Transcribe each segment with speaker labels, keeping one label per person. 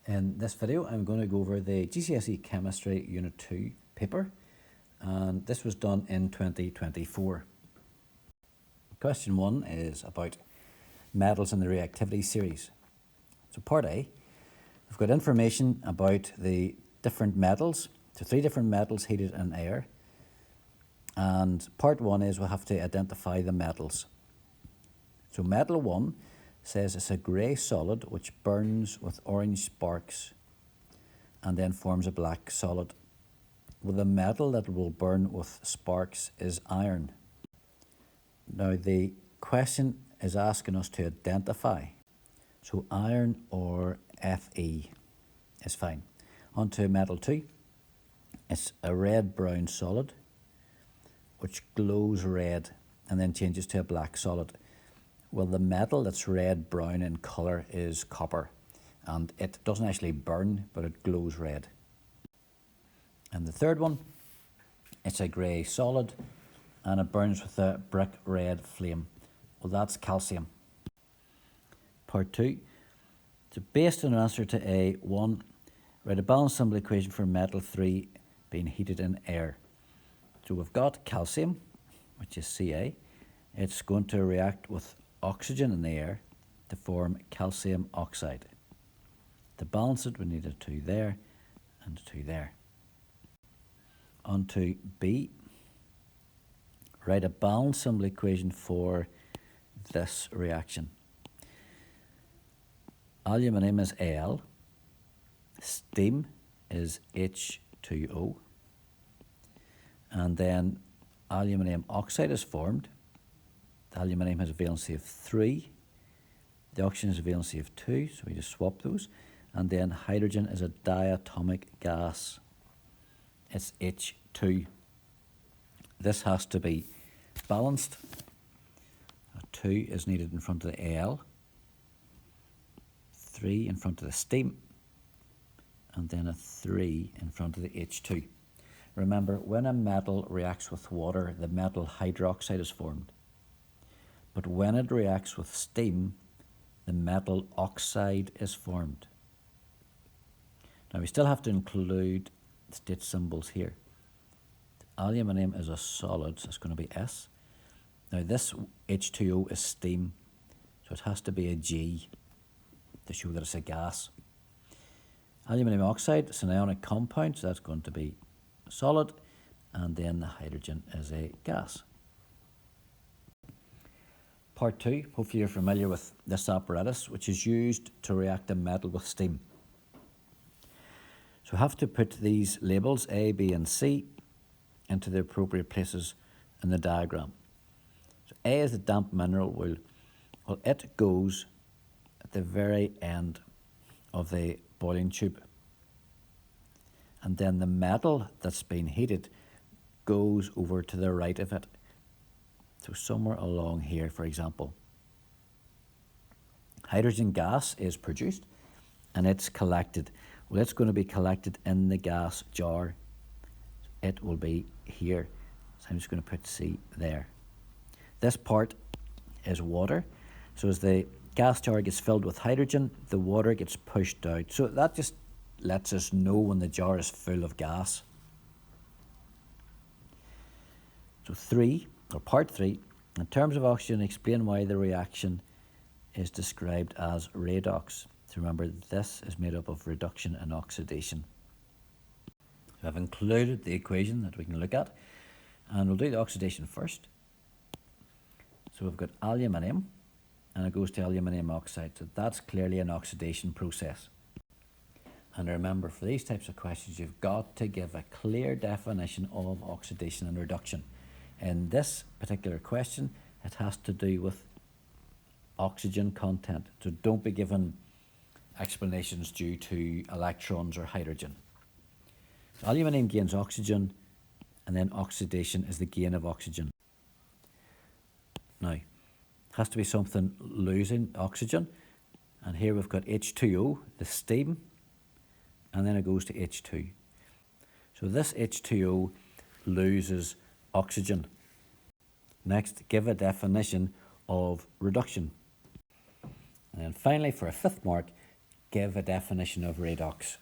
Speaker 1: In this video, I'm going to go over the GCSE Chemistry Unit 2 paper, and this was done in 2024. Question 1 is about metals in the reactivity series. So part A, we've got information about the different metals, so 3 different metals heated in air, and part 1 is we'll have to identify the metals. So metal 1 says it's a grey solid which burns with orange sparks and then forms a black solid. Well, the metal that will burn with sparks is iron. Now the question is asking us to identify. So iron or Fe is fine. On to metal 2. It's a red-brown solid which glows red and then changes to a black solid. Well, the metal that's red-brown in colour is copper, and it doesn't actually burn, but it glows red. And the third one, it's a grey solid, and it burns with a brick red flame. Well, that's calcium. Part 2, so based on an answer to A1, write a balanced symbol equation for metal 3 being heated in air. So we've got calcium, which is Ca. It's going to react with oxygen in the air to form calcium oxide. To balance it, we need a 2 there and a 2 there. On to B. Write a balanced symbol equation for this reaction. Aluminium is Al, steam is H2O, and then aluminium oxide is formed. The aluminium has a valency of 3, the oxygen has a valency of 2, so we just swap those, and then hydrogen is a diatomic gas. It's H2. This has to be balanced. A 2 is needed in front of the Al, 3 in front of the steam, and then a 3 in front of the H2. Remember, when a metal reacts with water, the metal hydroxide is formed. But when it reacts with steam, the metal oxide is formed. Now we still have to include state symbols here. Aluminium is a solid, so it's going to be S. Now this H2O is steam, so it has to be a G to show that it's a gas. Aluminium oxide is an ionic compound, so that's going to be solid, and then the hydrogen is a gas. Part 2, hopefully you're familiar with this apparatus, which is used to react a metal with steam. So we have to put these labels, A, B and C, into the appropriate places in the diagram. So A is the damp mineral. Well, it goes at the very end of the boiling tube. And then the metal that's been heated goes over to the right of it. So somewhere along here, for example. Hydrogen gas is produced and it's collected. Well, it's going to be collected in the gas jar. It will be here. So I'm just going to put C there. This part is water. So as the gas jar gets filled with hydrogen, the water gets pushed out. So that just lets us know when the jar is full of gas. So part 3, in terms of oxygen, explain why the reaction is described as redox. So remember, this is made up of reduction and oxidation. So I've included the equation that we can look at, and we'll do the oxidation first. So we've got aluminium, and it goes to aluminium oxide. So that's clearly an oxidation process. And remember, for these types of questions, you've got to give a clear definition of oxidation and reduction. In this particular question, it has to do with oxygen content. So don't be given explanations due to electrons or hydrogen. So aluminium gains oxygen, and then oxidation is the gain of oxygen. Now, it has to be something losing oxygen, and here we've got H2O, the steam, and then it goes to H2. So this H2O loses oxygen. Next, give a definition of reduction. And then finally, for a 5th mark, give a definition of redox.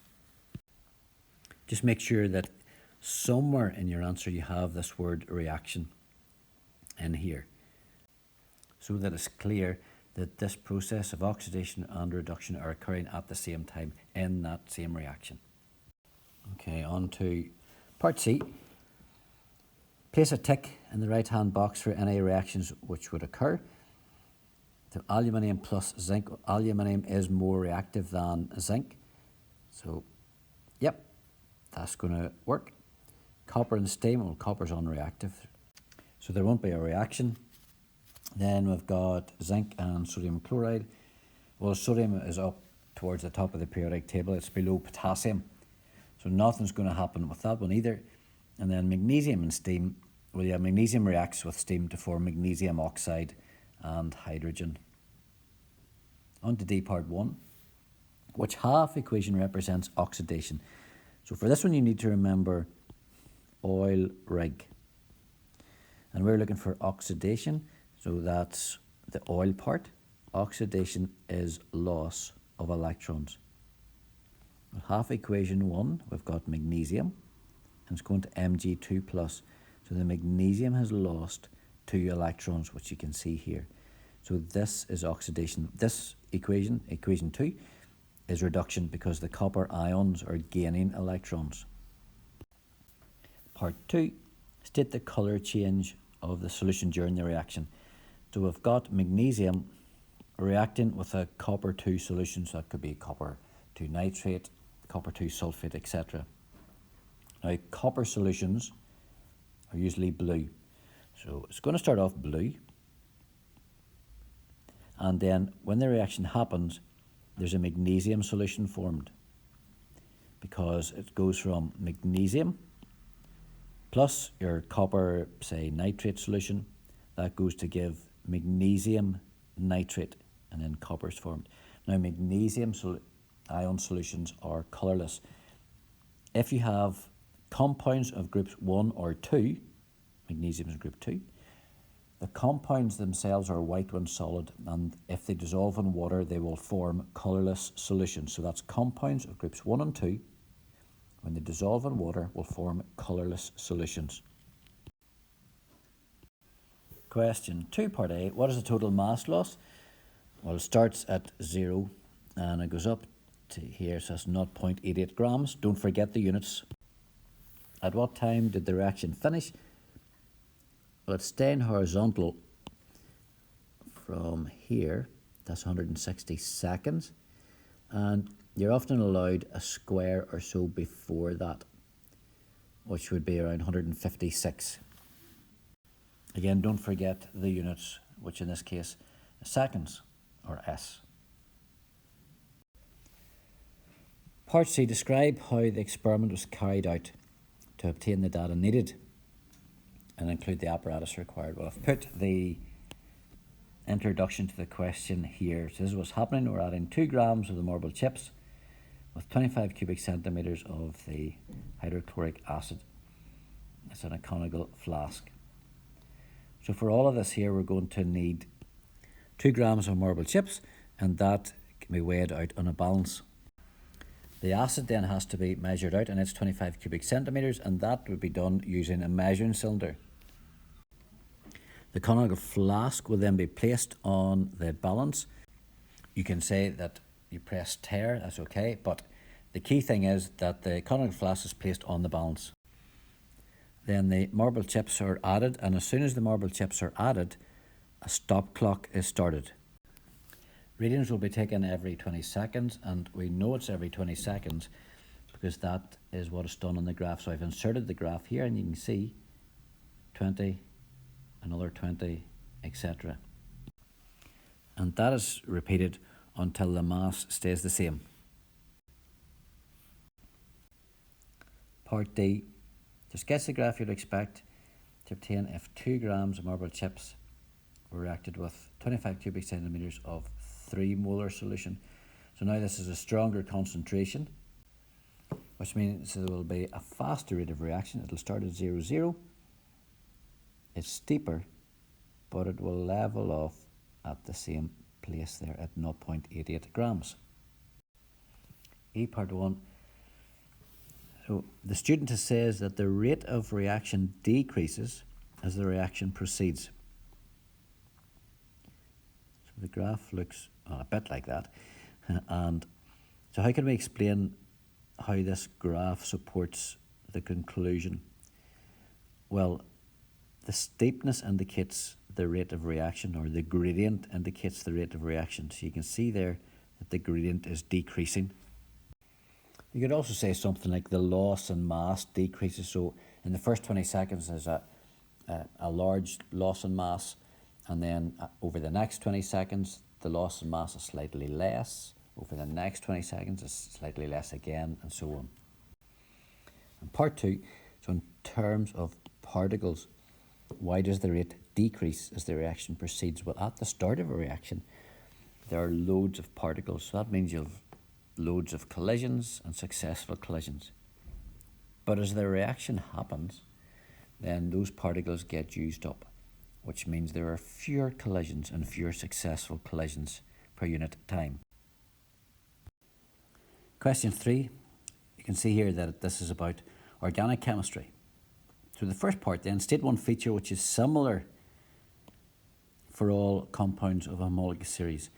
Speaker 1: Just make sure that somewhere in your answer you have this word reaction in here, so that it's clear that this process of oxidation and reduction are occurring at the same time in that same reaction. Okay, on to part C. Place a tick in the right hand box for any reactions which would occur. The aluminium plus zinc. Aluminium is more reactive than zinc. So, yep, that's going to work. Copper and steam, well, copper's unreactive, so there won't be a reaction. Then we've got zinc and sodium chloride. Well, sodium is up towards the top of the periodic table. It's below potassium, so nothing's going to happen with that one either. And then magnesium and steam. Well, yeah, magnesium reacts with steam to form magnesium oxide and hydrogen. On to D part 1. Which half equation represents oxidation? So for this one you need to remember oil rig. And we're looking for oxidation, so that's the oil part. Oxidation is loss of electrons. Half equation 1, we've got magnesium, and it's going to Mg2 plus. So the magnesium has lost 2 electrons, which you can see here. So this is oxidation. This equation, equation 2, is reduction because the copper ions are gaining electrons. Part 2, state the colour change of the solution during the reaction. So we've got magnesium reacting with a copper 2 solution, so that could be copper 2 nitrate, copper 2 sulfate, etc. Now copper solutions are usually blue, so it's going to start off blue, and then when the reaction happens there's a magnesium solution formed, because it goes from magnesium plus your copper, say, nitrate solution, that goes to give magnesium nitrate, and then copper is formed. Now magnesium ion solutions are colourless. If you have compounds of groups 1 or 2, magnesium is group 2, the compounds themselves are white when solid, and if they dissolve in water they will form colourless solutions. So that's compounds of groups 1 and 2, when they dissolve in water, will form colourless solutions. Question 2, part A. What is the total mass loss? Well, it starts at 0 and it goes up to here, so that's 0.88 grams. Don't forget the units. At what time did the reaction finish? Well, it's staying horizontal from here. That's 160 seconds. And you're often allowed a square or so before that, which would be around 156. Again, don't forget the units, which in this case is seconds, or S. Part C, describe how the experiment was carried out to obtain the data needed and include the apparatus required. Well, I've put the introduction to the question here. So this is what's happening. We're adding 2 grams of the marble chips with 25 cubic centimetres of the hydrochloric acid. It's in a conical flask. So for all of this here, we're going to need 2 grams of marble chips, and that can be weighed out on a balance. The acid then has to be measured out, and it's 25 cubic centimetres, and that would be done using a measuring cylinder. The conical flask will then be placed on the balance. You can say that you press tare, that's okay, but the key thing is that the conical flask is placed on the balance. Then the marble chips are added, and as soon as the marble chips are added, a stop clock is started. Readings will be taken every 20 seconds, and we know it's every 20 seconds because that is what is done on the graph. So I've inserted the graph here, and you can see 20, another 20, etc. And that is repeated until the mass stays the same. Part D. To sketch the graph you'd expect to obtain if 2 grams of marble chips were reacted with 25 cubic centimetres of 3 molar solution. So now this is a stronger concentration, which means there will be a faster rate of reaction. It'll start at 0, 0. It's steeper, but it will level off at the same place there at 0.88 grams. E part 1. So the student says that the rate of reaction decreases as the reaction proceeds. So the graph looks a bit like that. And so how can we explain how this graph supports the conclusion? Well, the steepness indicates the rate of reaction, or the gradient indicates the rate of reaction. So you can see there that the gradient is decreasing. You could also say something like the loss in mass decreases. So in the first 20 seconds there's a large loss in mass, and then over the next 20 seconds the loss in mass is slightly less. Over the next 20 seconds it's slightly less again, and so on. And part 2, so in terms of particles, why does the rate decrease as the reaction proceeds? Well, at the start of a reaction, there are loads of particles. So that means you'll have loads of collisions and successful collisions. But as the reaction happens, then those particles get used up, which means there are fewer collisions and fewer successful collisions per unit time. Question 3, you can see here that this is about organic chemistry. So the first part then, state one feature which is similar for all compounds of a homologous series.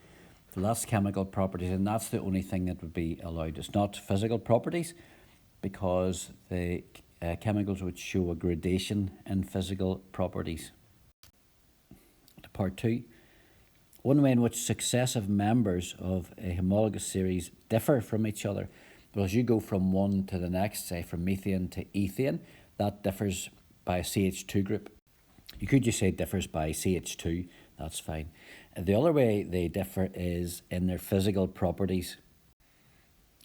Speaker 1: So that's chemical properties, and that's the only thing that would be allowed. It's not physical properties, because the chemicals would show a gradation in physical properties. Part 2, one way in which successive members of a homologous series differ from each other. Well, as you go from one to the next, say from methane to ethane, that differs by a CH2 group. You could just say differs by CH2, that's fine. The other way they differ is in their physical properties.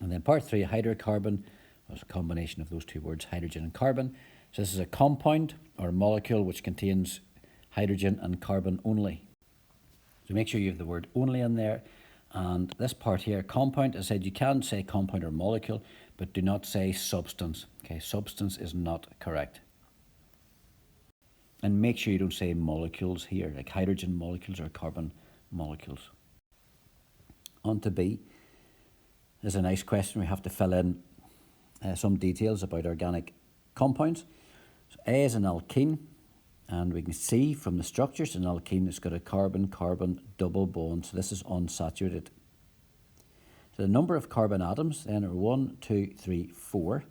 Speaker 1: And then part 3, hydrocarbon, was a combination of those two words, hydrogen and carbon. So this is a compound or a molecule which contains hydrogen and carbon only. So make sure you have the word only in there. And this part here, compound, I said you can say compound or molecule, but do not say substance. Okay, substance is not correct. And make sure you don't say molecules here, like hydrogen molecules or carbon molecules. On to B. There's a nice question. We have to fill in some details about organic compounds. So A is an alkene, and we can see from the structures an alkene it's got a carbon-carbon double bond, so this is unsaturated. So the number of carbon atoms then are 1, 2, 3, 4.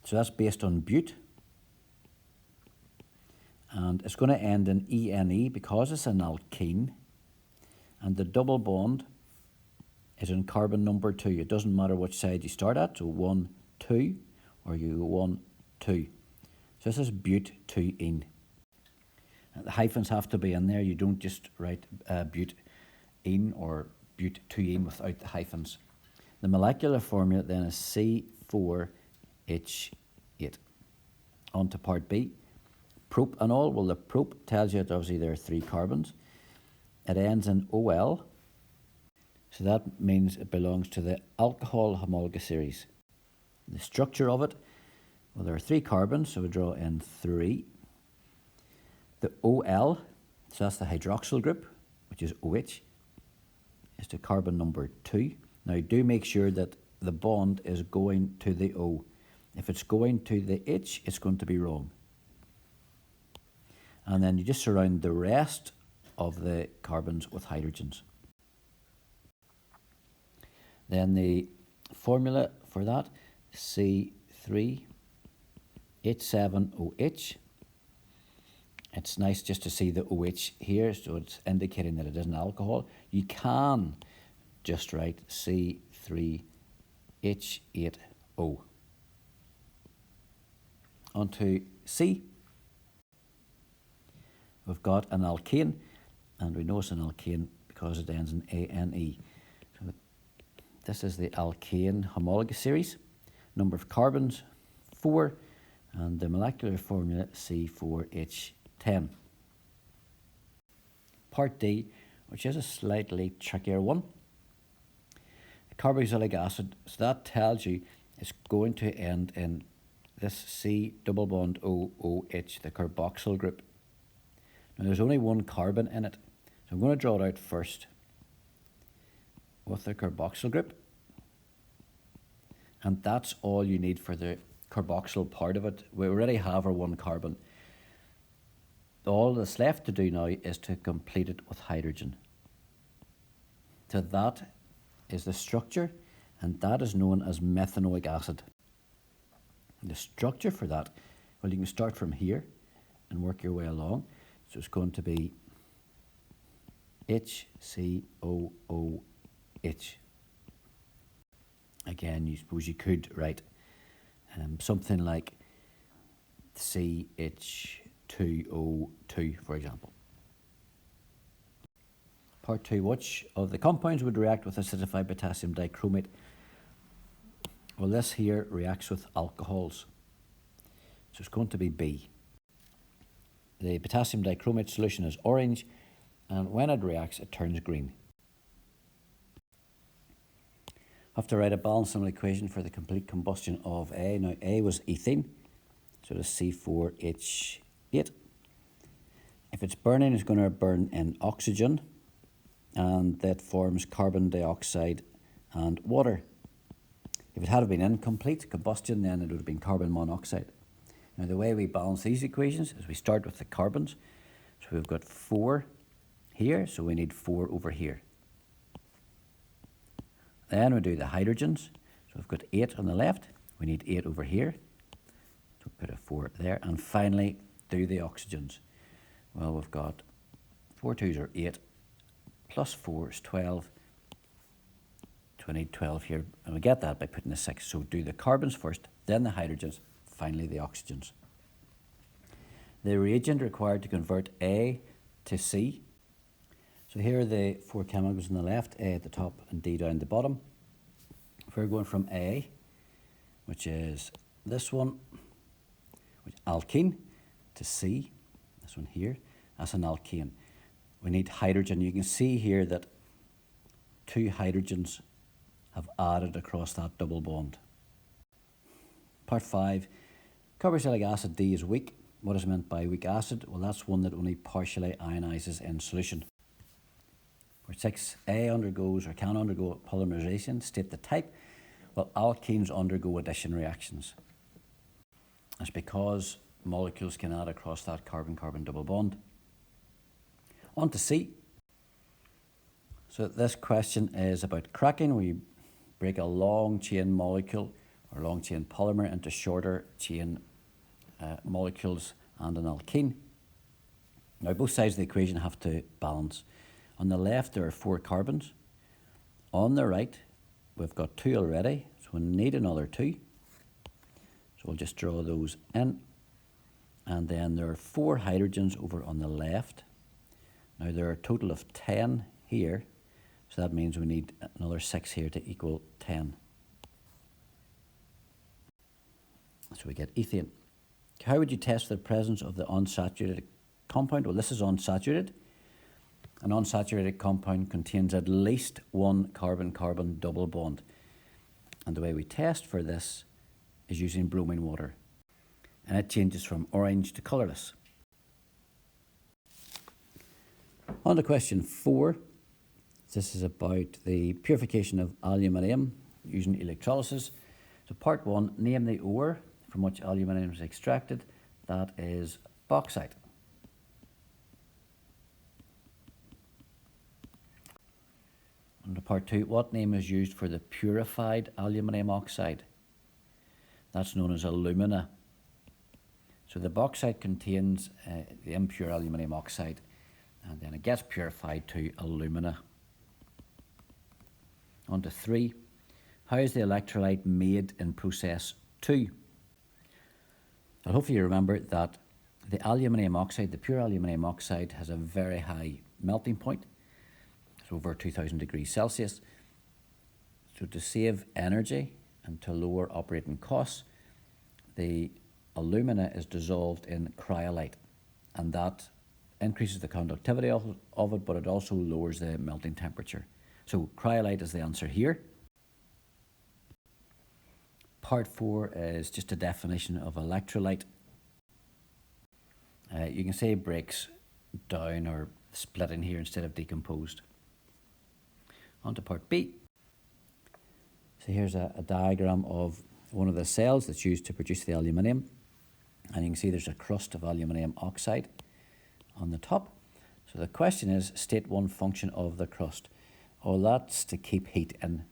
Speaker 1: So that's based on bute. And it's going to end in ene because it's an alkene. And the double bond is in carbon number 2. It doesn't matter which side you start at, so 1, 2, or you go 1, 2. So this is bute-2-ene. The hyphens have to be in there. You don't just write bute-ene or bute-2-ene without the hyphens. The molecular formula then is C4H8. On to part B. Propanol. Well, the prop tells you that obviously there are 3 carbons. It ends in OL. So that means it belongs to the alcohol homologous series. The structure of it, well, there are 3 carbons, so we draw in 3. The OL, so that's the hydroxyl group, which is OH, is to carbon number 2. Now do make sure that the bond is going to the O. If it's going to the H, it's going to be wrong. And then you just surround the rest of the carbons with hydrogens. Then the formula for that, C3H7OH. It's nice just to see the OH here, so it's indicating that it is an alcohol. You can just write C3H8O. On to C. We've got an alkane, and we know it's an alkane because it ends in ane. So this is the alkane homologous series. Number of carbons, 4, and the molecular formula C4H10. Part D, which is a slightly trickier one. Carboxylic acid, so that tells you it's going to end in this C double bond OOH, the carboxyl group. Now there's only 1 carbon in it, so I'm going to draw it out first. with the carboxyl group. And that's all you need for the carboxyl part of it. We already have our one carbon. All that's left to do now is to complete it with hydrogen. So that is the structure, and that is known as methanoic acid. The structure for that, well, you can start from here and work your way along. So it's going to be HCOOH. Again, you suppose you could write something like CH2O2, for example. Part 2, which of the compounds would react with acidified potassium dichromate? Well, this here reacts with alcohols. So it's going to be B. The potassium dichromate solution is orange, and when it reacts, it turns green. Have to write a balancing equation for the complete combustion of A. Now, A was ethene, so it's C4H8. If it's burning, it's going to burn in oxygen, and that forms carbon dioxide and water. If it had been incomplete combustion, then it would have been carbon monoxide. Now, the way we balance these equations is we start with the carbons. So we've got 4 here, so we need 4 over here. Then we do the hydrogens. So we've got 8 on the left, we need 8 over here. So put a 4 there. And finally, do the oxygens. Well, we've got 4 2s are 8, plus 4 is 12. So we need 12 here, and we get that by putting a 6. So do the carbons first, then the hydrogens, finally the oxygens. The reagent required to convert A to C. So here are the 4 chemicals on the left, A at the top and D down the bottom. If we're going from A, which is this one, which alkene, to C, this one here, that's an alkane. We need hydrogen. You can see here that 2 hydrogens have added across that double bond. Part 5, carboxylic acid D is weak. What is meant by weak acid? Well, that's one that only partially ionizes in solution. Part 6, A undergoes or can undergo polymerization. State the type. Well, alkenes undergo addition reactions. That's because molecules can add across that carbon-carbon double bond. On to C. So this question is about cracking, where you break a long chain molecule or long chain polymer into shorter chain molecules and an alkene. Now, both sides of the equation have to balance. On the left, there are 4 carbons. On the right, we've got 2 already, so we need another 2. So we'll just draw those in. And then there are 4 hydrogens over on the left. Now, there are a total of 10 here, so that means we need another 6 here to equal 10. So we get ethane. How would you test the presence of the unsaturated compound? Well, this is unsaturated. An unsaturated compound contains at least 1 carbon-carbon double bond. And the way we test for this is using bromine water. And it changes from orange to colourless. On to question 4. This is about the purification of aluminium using electrolysis. So part 1, name the ore from which aluminium is extracted. That is bauxite. On to part 2, what name is used for the purified aluminium oxide? That's known as alumina. So the bauxite contains the impure aluminium oxide, and then it gets purified to alumina. On to 3, how is the electrolyte made in process 2? Well, hopefully you remember that the aluminium oxide, the pure aluminium oxide, has a very high melting point. It's over 2000 degrees Celsius. So to save energy and to lower operating costs, the alumina is dissolved in cryolite, and that increases the conductivity of it, but it also lowers the melting temperature. So cryolite is the answer here. Part 4 is just a definition of electrolyte. You can say it breaks down or split in here instead of decomposed. On to part B. So here's a diagram of one of the cells that's used to produce the aluminium. And you can see there's a crust of aluminium oxide on the top. So the question is, state one function of the crust. Oh, that's to keep heat in.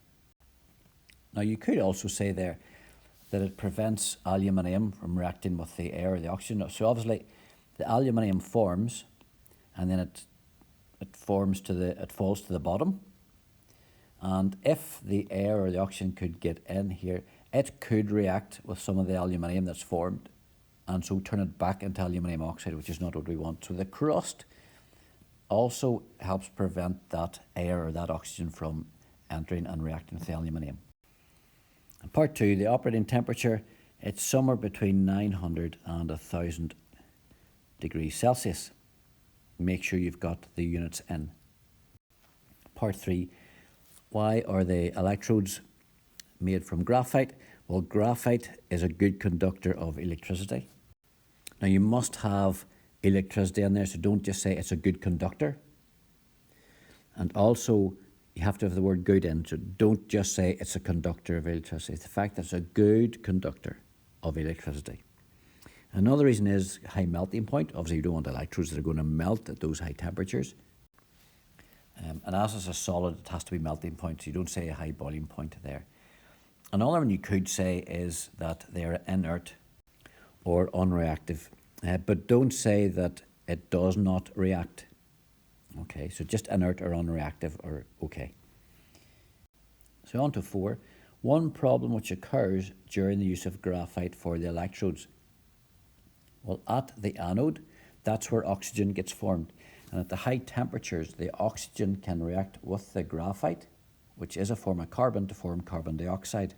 Speaker 1: Now you could also say there that it prevents aluminium from reacting with the air or the oxygen. So obviously the aluminium forms and then it falls to the bottom. And if the air or the oxygen could get in here, it could react with some of the aluminium that's formed and so turn it back into aluminium oxide, which is not what we want. So the crust also helps prevent that air or that oxygen from entering and reacting with the aluminium. And part 2, the operating temperature, it's somewhere between 900 and 1000 degrees Celsius. Make sure you've got the units in. Part 3, why are the electrodes made from graphite? Well, graphite is a good conductor of electricity. Now you must have electricity in there, so don't just say it's a good conductor. And also you have to have the word good in, so don't just say it's a conductor of electricity. It's the fact that it's a good conductor of electricity. Another reason is high melting point. Obviously you don't want electrodes that are going to melt at those high temperatures. And as it's a solid, it has to be melting point, so you don't say a high boiling point there. Another one you could say is that they're inert or unreactive, but don't say that it does not react. Okay, so just inert or unreactive are okay. So on to 4. One problem which occurs during the use of graphite for the electrodes. Well, at the anode, that's where oxygen gets formed. And at the high temperatures, the oxygen can react with the graphite, which is a form of carbon, to form carbon dioxide.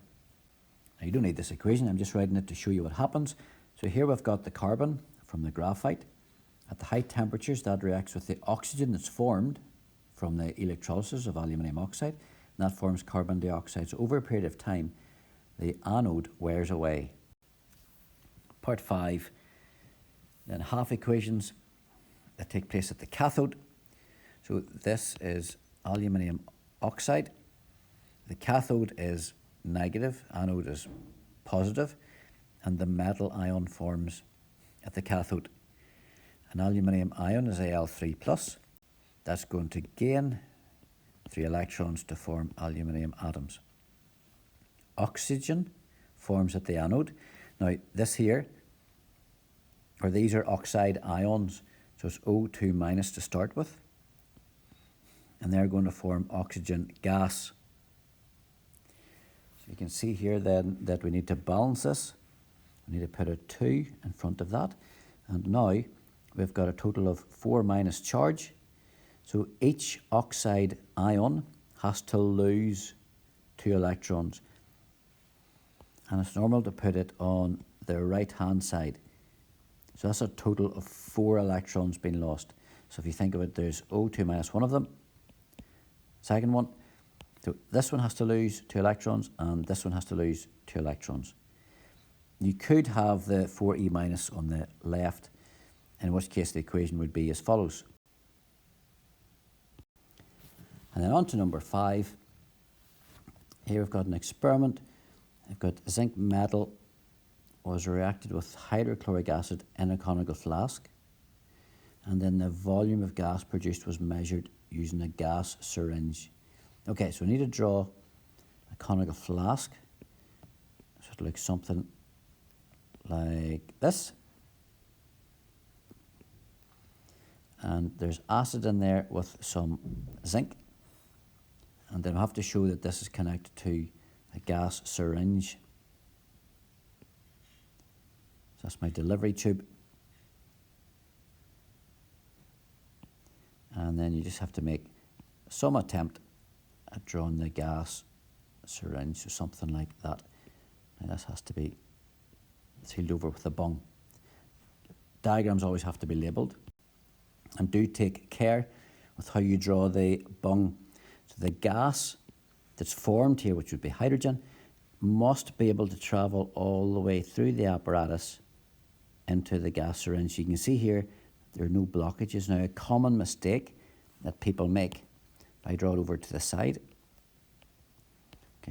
Speaker 1: Now, you don't need this equation, I'm just writing it to show you what happens. So here we've got the carbon from the graphite. At the high temperatures, that reacts with the oxygen that's formed from the electrolysis of aluminium oxide, and that forms carbon dioxide. So over a period of time, the anode wears away. Part 5, then half equations that take place at the cathode. So this is aluminium oxide. The cathode is negative, anode is positive, and the metal ion forms at the cathode. An aluminium ion is Al3+. That's going to gain 3 electrons to form aluminium atoms. Oxygen forms at the anode. Now this here, or these are oxide ions, so it's O2 minus to start with, and they're going to form oxygen gas. So you can see here then that we need to balance this. We need to put a 2 in front of that, and now we've got a total of 4 minus charge. So each oxide ion has to lose 2 electrons, and it's normal to put it on the right hand side. So that's a total of 4 electrons being lost. So if you think of it, there's O2 minus one of them. Second one, so this one has to lose 2 electrons and this one has to lose 2 electrons. You could have the 4E minus on the left, in which case the equation would be as follows. And then on to number 5. Here we've got an experiment. I've got zinc metal was reacted with hydrochloric acid in a conical flask, and then the volume of gas produced was measured using a gas syringe. Okay, so we need to draw a conical flask. So it looks something like this. And there's acid in there with some zinc. And then we have to show that this is connected to a gas syringe. So that's my delivery tube. And then you just have to make some attempt at drawing the gas syringe, or something like that. Now this has to be sealed over with a bung. Diagrams always have to be labelled. And do take care with how you draw the bung. So the gas that's formed here, which would be hydrogen, must be able to travel all the way through the apparatus into the gas syringe. You can see here there are no blockages. Now, a common mistake that people make, if I draw it over to the side,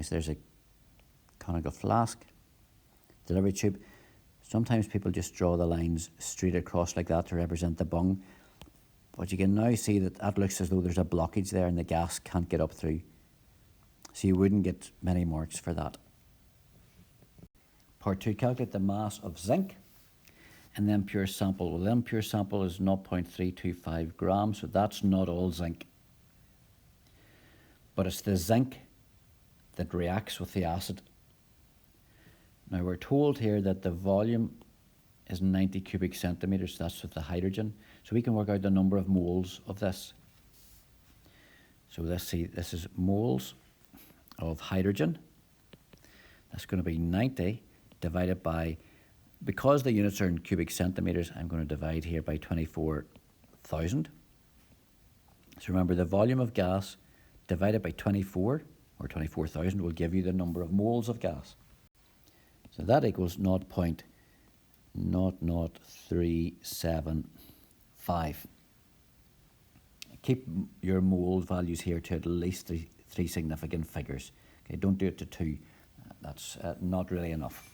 Speaker 1: Okay, so there's a conical flask, delivery tube. Sometimes people just draw the lines straight across like that to represent the bung, but you can now see that that looks as though there's a blockage there and the gas can't get up through. So you wouldn't get many marks for that. Part 2, calculate the mass of zinc in the impure sample. Well, the impure sample is 0.325 grams, so that's not all zinc. But it's the zinc that reacts with the acid. Now we're told here that the volume is 90 cubic centimetres, that's with the hydrogen. So we can work out the number of moles of this. So let's see, this is moles of hydrogen. That's going to be 90 divided by, because the units are in cubic centimetres, I'm going to divide here by 24,000. So remember, the volume of gas divided by 24, or 24,000, will give you the number of moles of gas. So that equals 0.00375. Keep your mole values here to at least three significant figures. Okay, don't do it to 2. That's not really enough.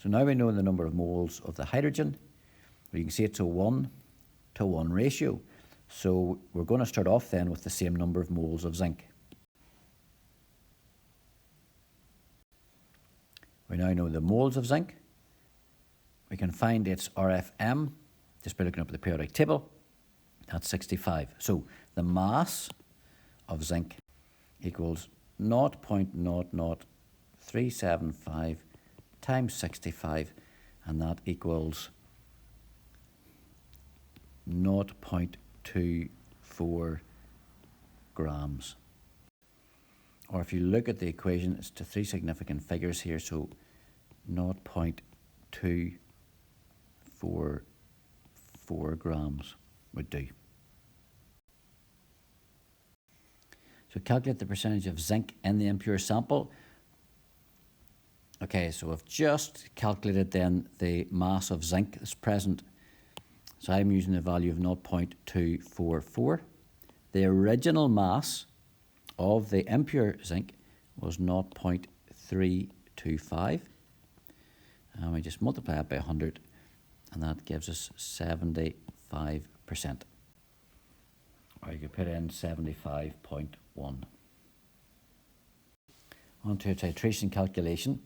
Speaker 1: So now we know the number of moles of the hydrogen. You can see it's a 1-to-1 ratio. So we're going to start off then with the same number of moles of zinc. We now know the moles of zinc. We can find its RFM just by looking up at the periodic table. That's 65. So the mass of zinc equals 0.00375 times 65, and that equals 0.24 grams. Or if you look at the equation, it's to 3 significant figures here, so 0.244 grams would do. So calculate the percentage of zinc in the impure sample. Okay, so I've just calculated then the mass of zinc that's present. So I'm using the value of 0.244. The original mass of the impure zinc was 0.325. And we just multiply that by 100, and that gives us 75%. Or you could put in 75.1. On to a titration calculation.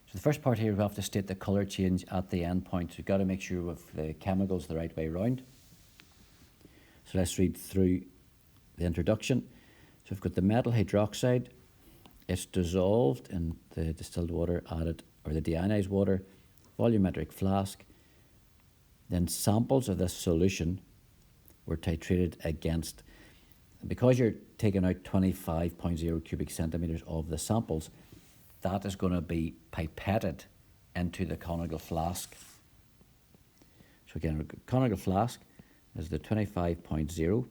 Speaker 1: So the first part here, we have to state the colour change at the end point. So you've got to make sure with the chemicals the right way around. So let's read through the introduction. So we've got the metal hydroxide. It's dissolved in the distilled water added, or the deionized water, volumetric flask. Then samples of this solution were titrated against. Because you're taking out 25.0 cubic centimetres of the samples, that is going to be pipetted into the conical flask. So again, conical flask is the 25.0,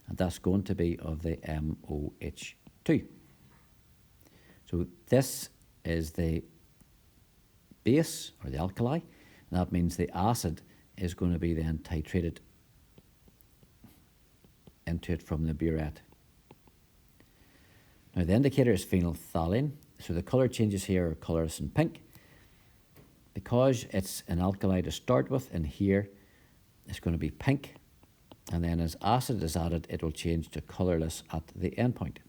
Speaker 1: and that's going to be of the MOH2. So this is the base, or the alkali, and that means the acid is going to be then titrated into it from the burette. Now the indicator is phenolphthalein, so the colour changes here are colourless in pink. Because it's an alkali to start with, and here it's going to be pink, and then as acid is added, it will change to colourless at the end point.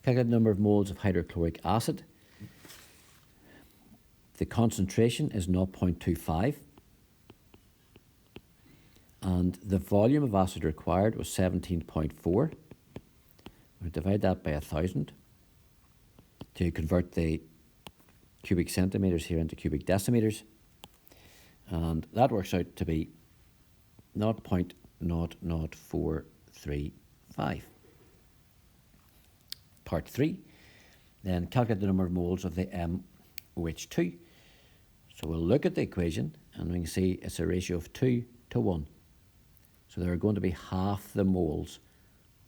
Speaker 1: Calculate the number of moles of hydrochloric acid. The concentration is 0.25. And the volume of acid required was 17.4. We divide that by 1,000 to convert the cubic centimetres here into cubic decimetres. And that works out to be 0.00435. Part 3, then calculate the number of moles of the MOH2. So we'll look at the equation, and we can see it's a ratio of 2-to-1. So there are going to be half the moles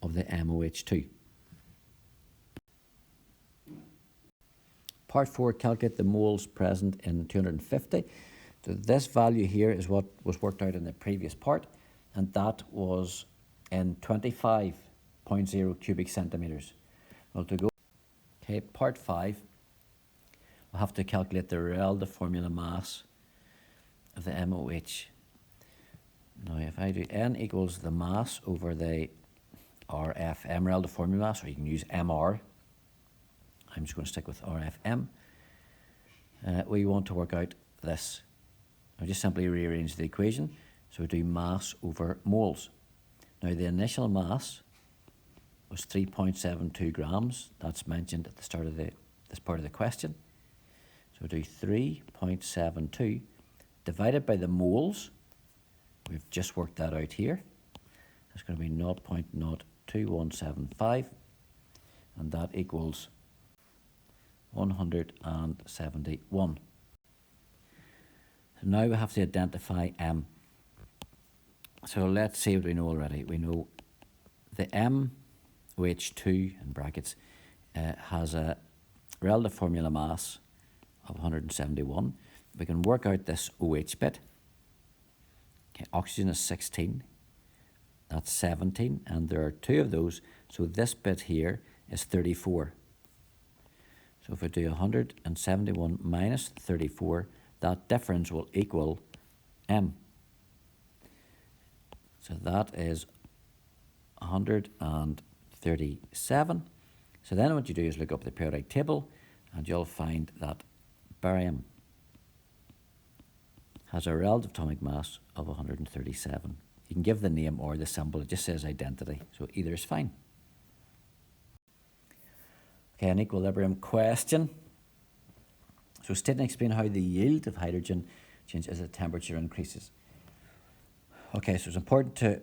Speaker 1: of the MOH2. Part 4, calculate the moles present in 250. So this value here is what was worked out in the previous part, and that was in 25.0 cubic centimetres. Well, to go, okay, part 5, we'll have to calculate the relative formula mass of the MOH. Now, if I do N equals the mass over the RFM, relative formula mass, or you can use MR. I'm just going to stick with RFM. We want to work out this. I'll just simply rearrange the equation. So we do mass over moles. Now, the initial mass was 3.72 grams. That's mentioned at the start of this part of the question. So we do 3.72 divided by the moles. We've just worked that out here. That's going to be 0.02175, and that equals 171. So now we have to identify M. So let's see what we know already. We know the MOH2 in brackets has a relative formula mass of 171. We can work out this OH bit. Okay, oxygen is 16. That's 17, and there are 2 of those. So this bit here is 34. So if we do 171 minus 34, that difference will equal M. So that is 137. So then what you do is look up the periodic table, and you'll find that barium has a relative atomic mass of 137. You can give the name or the symbol, it just says identity, so either is fine. Okay, an equilibrium question. So state and explain how the yield of hydrogen changes as the temperature increases. Okay, so it's important to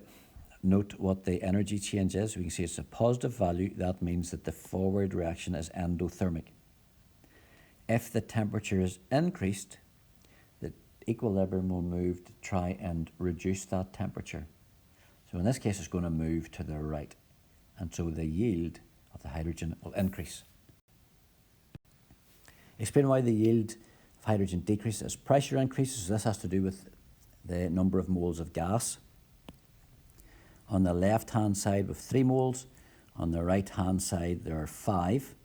Speaker 1: note what the energy change is. We can see it's a positive value. That means that the forward reaction is endothermic. If the temperature is increased, the equilibrium will move to try and reduce that temperature. So in this case, it's going to move to the right. And so the yield of the hydrogen will increase. Explain why the yield of hydrogen decreases as pressure increases. So this has to do with the number of moles of gas. On the left-hand side with 3 moles. On the right-hand side there are 5.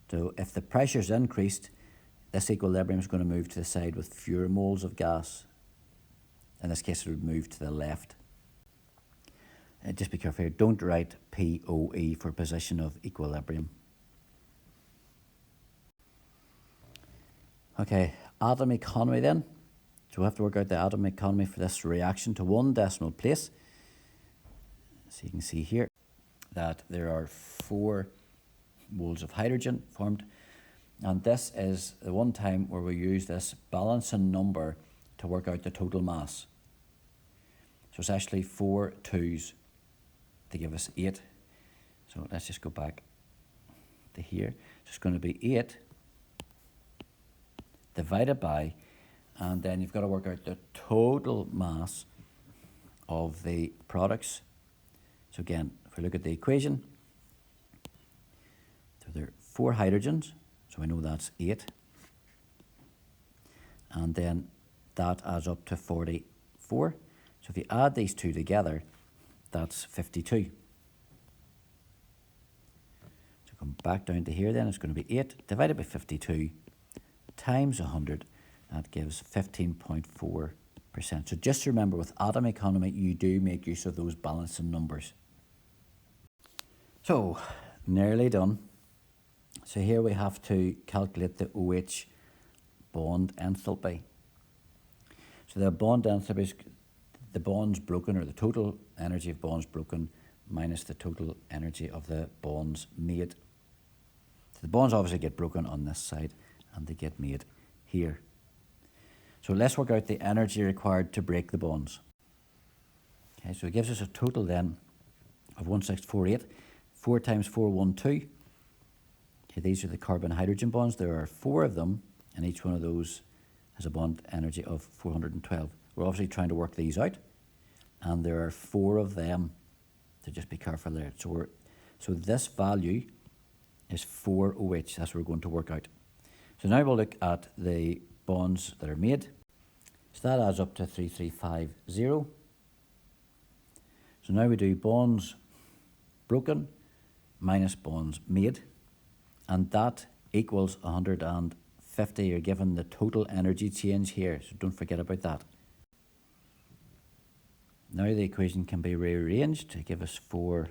Speaker 1: So if the pressure is increased, this equilibrium is going to move to the side with fewer moles of gas. In this case, it would move to the left. Just be careful here. Don't write POE for position of equilibrium. Okay, atom economy then. So we have to work out the atom economy for this reaction to 1 decimal place. So you can see here that there are 4 moles of hydrogen formed. And this is the one time where we use this balancing number to work out the total mass. So it's actually 4 2's to give us 8. So let's just go back to here. So it's going to be 8 divided by, and then you've got to work out the total mass of the products. So again, if we look at the equation, so there are 4 hydrogens, so we know that's 8. And then that adds up to 44. So if you add these 2 together, that's 52. So come back down to here then, it's going to be 8 divided by 52 times 100. That gives 15.4%. So just remember, with atom economy, you do make use of those balancing numbers. So, nearly done. So here we have to calculate the OH bond enthalpy. So the bond enthalpy is the bonds broken, or the total energy of bonds broken, minus the total energy of the bonds made. So the bonds obviously get broken on this side, and they get made here. So let's work out the energy required to break the bonds. Okay, so it gives us a total then of 1648. 4 times 4, 12. Okay, these are the carbon-hydrogen bonds. There are 4 of them, and each one of those has a bond energy of 412. We're obviously trying to work these out, and there are 4 of them, so just be careful there. So this value is 4 OH. That's what we're going to work out. So now we'll look at the bonds that are made. So that adds up to 3350. So now we do bonds broken minus bonds made, and that equals 150. You're given the total energy change here, so don't forget about that. Now the equation can be rearranged to give us 4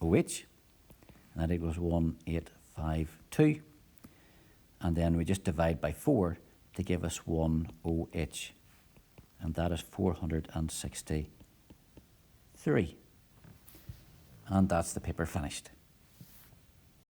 Speaker 1: OH, and that equals 1852. And then we just divide by 4 to give us 1 OH, and that is 463. And that's the paper finished.